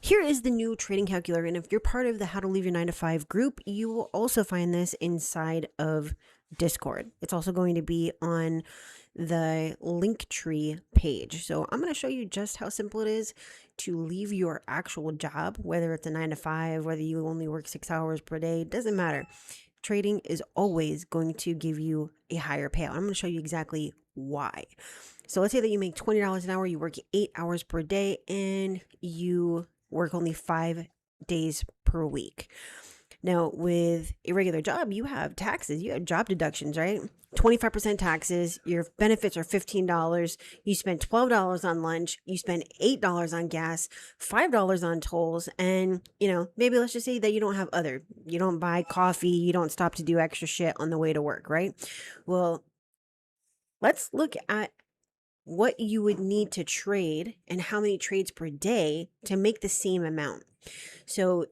Here is the new trading calculator, and if you're part of the How to Leave Your 9 to 5 group, you will also find this inside of Discord. It's also going to be on the Linktree page. So I'm going to show you just how simple it is to leave your actual job, whether it's a 9 to 5, whether you only work 6 hours per day, doesn't matter. Trading is always going to give you a higher payout. I'm going to show you exactly why. So let's say that you make $20 an hour, you work 8 hours per day, and you work only 5 days per week. Now, with a regular job, you have taxes, you have job deductions, right? 25% taxes, your benefits are $15, you spend $12 on lunch, you spend $8 on gas, $5 on tolls, and, maybe let's just say that you don't have you don't buy coffee, you don't stop to do extra shit on the way to work, right? Well, let's look at what you would need to trade and how many trades per day to make the same amount. So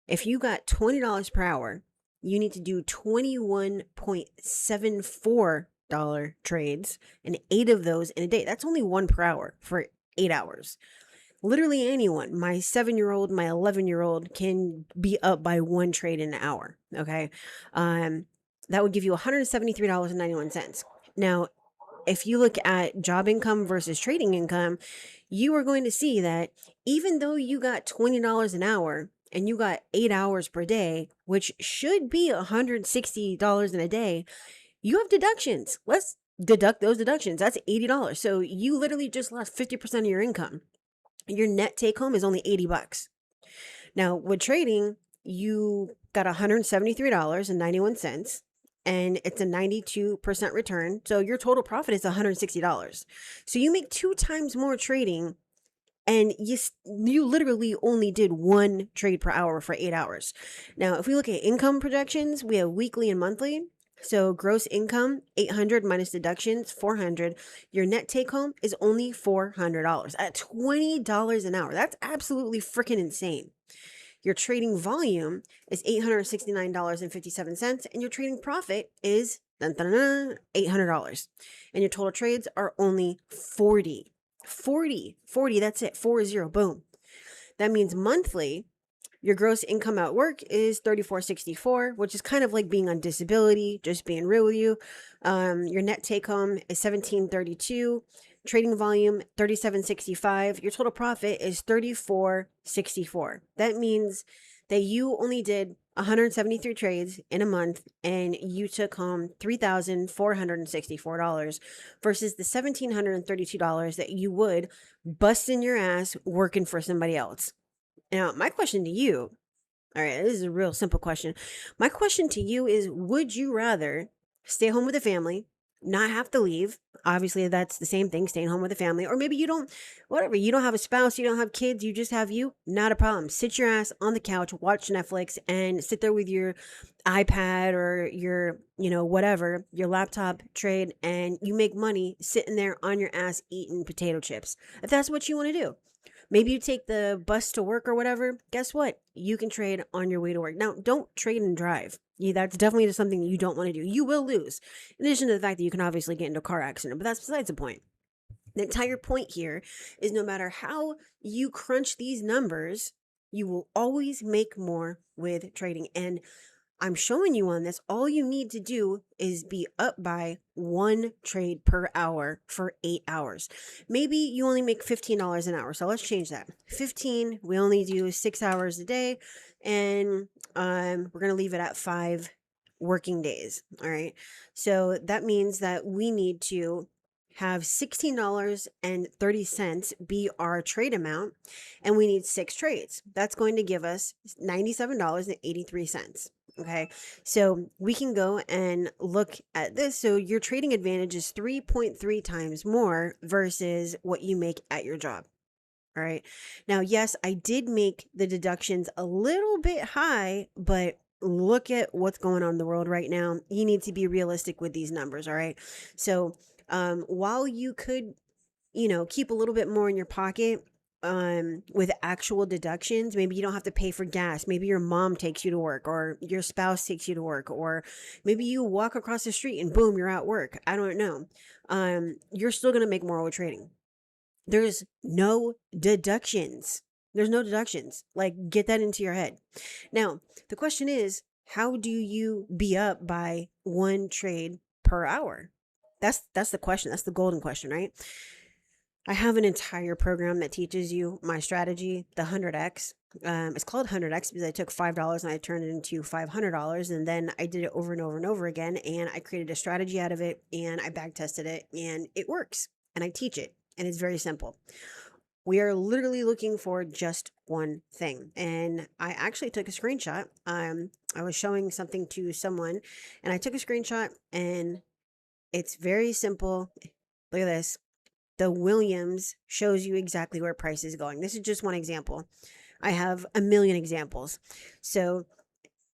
if you got $20 per hour, you need to do $21.74 trades and 8 of those in a day. That's only 1 per hour for 8 hours. Literally anyone, my 7-year-old, my 11-year-old can be up by 1 trade in an hour. Okay. That would give you $173.91. Now, if you look at job income versus trading income, you are going to see that even though you got $20 an hour and you got 8 hours per day, which should be $160 in a day, you have deductions. Let's deduct those deductions. That's $80. So you literally just lost 50% of your income. Your net take home is only $80. Now, with trading, you got $173.91. And it's a 92% return. So your total profit is $160. So you make 2 times more trading, and you literally only did 1 trade per hour for 8 hours. Now, if we look at income projections, we have weekly and monthly. So gross income, $800 minus deductions, $400. Your net take home is only $400 at $20 an hour. That's absolutely freaking insane. Your trading volume is $869.57, and your trading profit is $800. And your total trades are only 40. 40, that's it, 40, boom. That means monthly, your gross income at work is $34.64, which is kind of like being on disability, just being real with you. Your net take home is $17.32. Trading volume, $37.65. Your total profit is $34.64. That means that you only did 173 trades in a month and you took home $3,464 versus the $1,732 that you would bust in your ass working for somebody else. Now, my question to you, all right, this is a real simple question. My question to you is, would you rather stay home with a family, not have to leave? Obviously, that's the same thing, staying home with a family. Or maybe you don't have a spouse, you don't have kids, you just have you. Not a problem. Sit your ass on the couch, watch Netflix, and sit there with your iPad or your, whatever, your laptop, trade, and you make money sitting there on your ass eating potato chips. If that's what you want to do. Maybe you take the bus to work or whatever. Guess what? You can trade on your way to work. Now, don't trade and drive. That's definitely just something that you don't want to do. You will lose. In addition to the fact that you can obviously get into a car accident, but that's besides the point. The entire point here is no matter how you crunch these numbers, you will always make more with trading. And I'm showing you on this, all you need to do is be up by 1 trade per hour for 8 hours. Maybe you only make $15 an hour. So let's change that. 15, we only do 6 hours a day, and we're going to leave it at 5 working days. All right. So that means that we need to have $16.30 be our trade amount, and we need 6 trades. That's going to give us $97.83. Okay, so we can go and look at this. So your trading advantage is 3.3 times more versus what you make at your job. All right. Now, yes, I did make the deductions a little bit high, but look at what's going on in the world right now. You need to be realistic with these numbers. All right. So while you could, keep a little bit more in your pocket, with actual deductions, maybe you don't have to pay for gas. Maybe your mom takes you to work, or your spouse takes you to work, or maybe you walk across the street and boom, you're at work. I don't know. You're still going to make more with trading. There's no deductions. There's no deductions. Like, get that into your head. Now, the question is, how do you be up by one trade per hour? That's the question. That's the golden question, right? I have an entire program that teaches you my strategy, the 100x. It's called 100x because I took $5 and I turned it into $500, and then I did it over and over and over again, and I created a strategy out of it, and I back tested it, and it works, and I teach it, and it's very simple. We are literally looking for just one thing, and I actually took a screenshot. I was showing something to someone, and I took a screenshot, and it's very simple. Look at this. The Williams shows you exactly where price is going. This is just one example. I have a million examples. So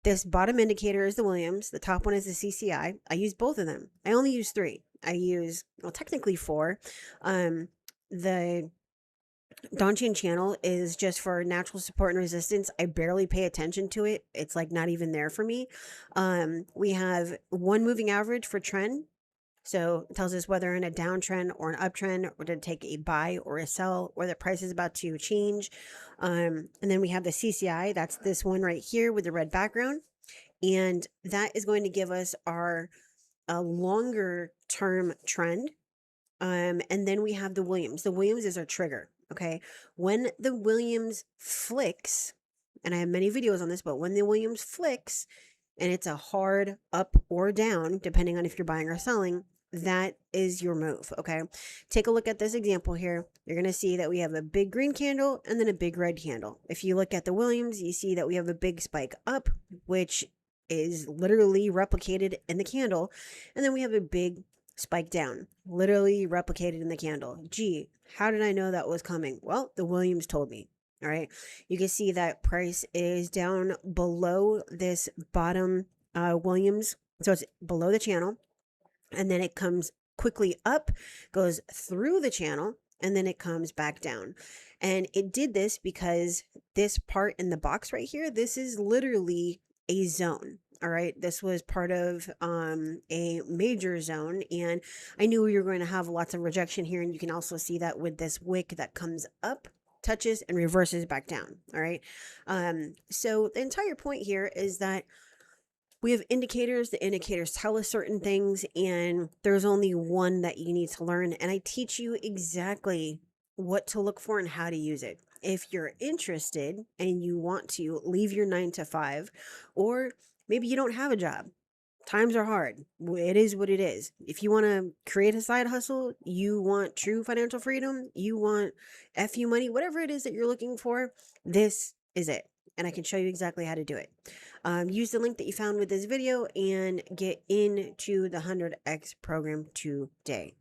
this bottom indicator is the Williams. The top one is the CCI. I use both of them. I only use 3. I use, well, technically 4. The Donchian channel is just for natural support and resistance. I barely pay attention to it. It's like not even there for me. We have 1 moving average for trend. So it tells us whether in a downtrend or an uptrend, or to take a buy or a sell, or the price is about to change. And then we have the CCI. That's this one right here with the red background. And that is going to give us our longer term trend. And then we have the Williams. The Williams is our trigger. Okay. When the Williams flicks, and I have many videos on this, but when the Williams flicks and it's a hard up or down, depending on if you're buying or selling, that is your move. Okay. Take a look at this example here. You're going to see that we have a big green candle and then a big red candle. If you look at the Williams, you see that we have a big spike up, which is literally replicated in the candle. And then we have a big spike down, literally replicated in the candle. Gee, how did I know that was coming? Well, the Williams told me. All right. You can see that price is down below this bottom Williams. So it's below the channel. And then it comes quickly up, goes through the channel, and then it comes back down. And it did this because this part in the box right here, this is literally a zone. All right. This was part of a major zone, and I knew we were going to have lots of rejection here. And you can also see that with this wick that comes up, touches, and reverses back down. All right. So the entire point here is that we have indicators. The indicators tell us certain things, and there's only one that you need to learn. And I teach you exactly what to look for and how to use it. If you're interested and you want to leave your 9 to 5, or maybe you don't have a job, times are hard. It is what it is. If you want to create a side hustle, you want true financial freedom, you want FU money, whatever it is that you're looking for, this is it. And I can show you exactly how to do it. Use the link that you found with this video and get into the 100x program today.